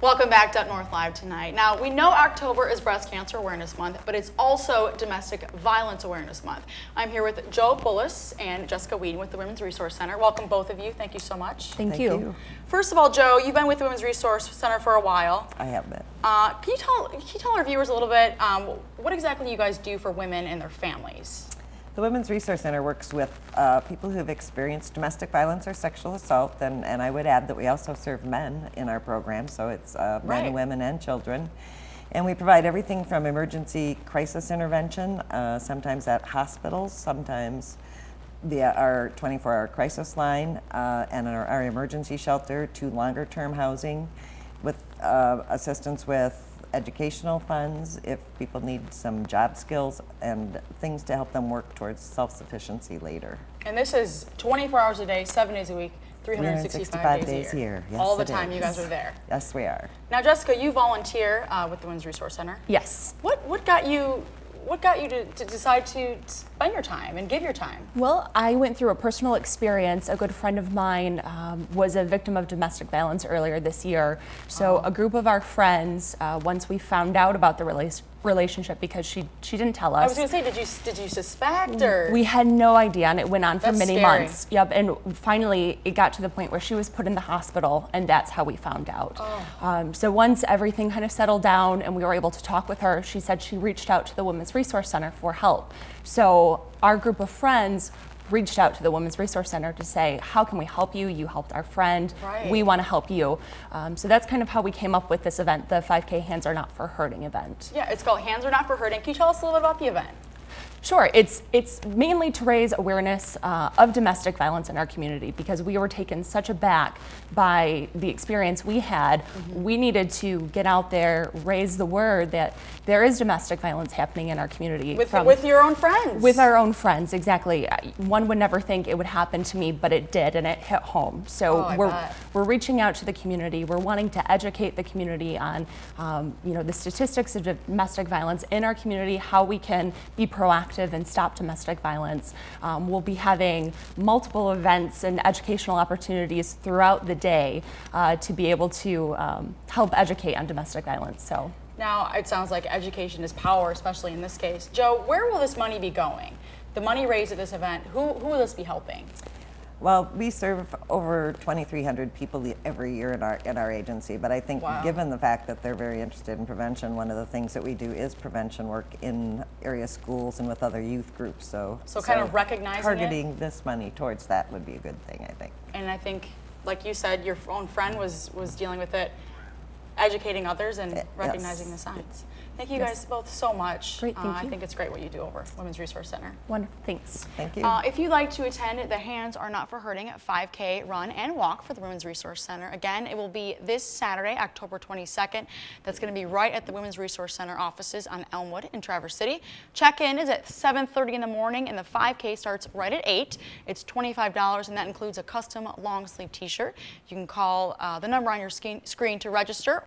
Welcome back to UpNorthLive tonight. Now, we know October is Breast Cancer Awareness Month, but it's also Domestic Violence Awareness Month. I'm here with Joe Bullis and Jessica Whedon with the Women's Resource Center. Welcome, both of you. Thank you so much. Thank you. First of all, Joe, you've been with the Women's Resource Center for a while. I have been. Can you tell our viewers a little bit what exactly you guys do for women and their families? The Women's Resource Center works with people who have experienced domestic violence or sexual assault, and I would add that we also serve men in our program, so it's men and women and children. And we provide everything from emergency crisis intervention, sometimes at hospitals, sometimes via our 24-hour crisis line and our emergency shelter, to longer-term housing with assistance with educational funds if people need some job skills and things to help them work towards self-sufficiency later. And this is 24 hours a day, 7 days a week, 365 days a year. Yes, all the time you guys are there. Yes, we are. Now, Jessica, you volunteer with the Women's Resource Center. Yes. What got you to decide to spend your time and give your time? Well, I went through a personal experience. A good friend of mine was a victim of domestic violence earlier this year. So a group of our friends, once we found out about the relationship, because she didn't tell us. I was going to say, did you suspect, or? We had no idea, and it went on for many scary. months. Yep, and finally it got to the point where she was put in the hospital, and that's how we found out. So once everything kind of settled down and we were able to talk with her, she said she reached out to the Women's Resource Center for help. So our group of friends reached out to the Women's Resource Center to say, how can we help you? You helped our friend. Right. We want to help you. So that's kind of how we came up with this event, the 5K Hands Are Not for Hurting event. Yeah, it's called Hands Are Not for Hurting. Can you tell us a little bit about the event? Sure, it's mainly to raise awareness of domestic violence in our community, because we were taken such aback by the experience we had. We needed to get out there, raise the word that there is domestic violence happening in our community. With your own friends. With our own friends, exactly. One would never think it would happen to me, but it did, and it hit home. So we're reaching out to the community. We're wanting to educate the community on the statistics of domestic violence in our community, how we can be proactive and stop domestic violence. We'll be having multiple events and educational opportunities throughout the day to be able to help educate on domestic violence. So now it sounds like education is power, especially in this case. Joe, where will this money be going? The money raised at this event, who will this be helping? Well, we serve over 2,300 people every year in our agency, but I think given the fact that they're very interested in prevention, one of the things that we do is prevention work in area schools and with other youth groups. So kind of recognizing targeting this money towards that would be a good thing, I think. And I think, like you said, your own friend was dealing with it, educating others and recognizing the signs. Thank you guys both so much. Great, thank you. I think it's great what you do over Women's Resource Center. Wonderful, thanks. Thank you. If you'd like to attend the Hands Are Not for Hurting 5K Run and Walk for the Women's Resource Center, again, it will be this Saturday, October 22nd. That's going to be right at the Women's Resource Center offices on Elmwood in Traverse City. Check-in is at 7:30 in the morning, and the 5K starts right at 8. It's $25, and that includes a custom long-sleeve t-shirt. You can call the number on your screen to register.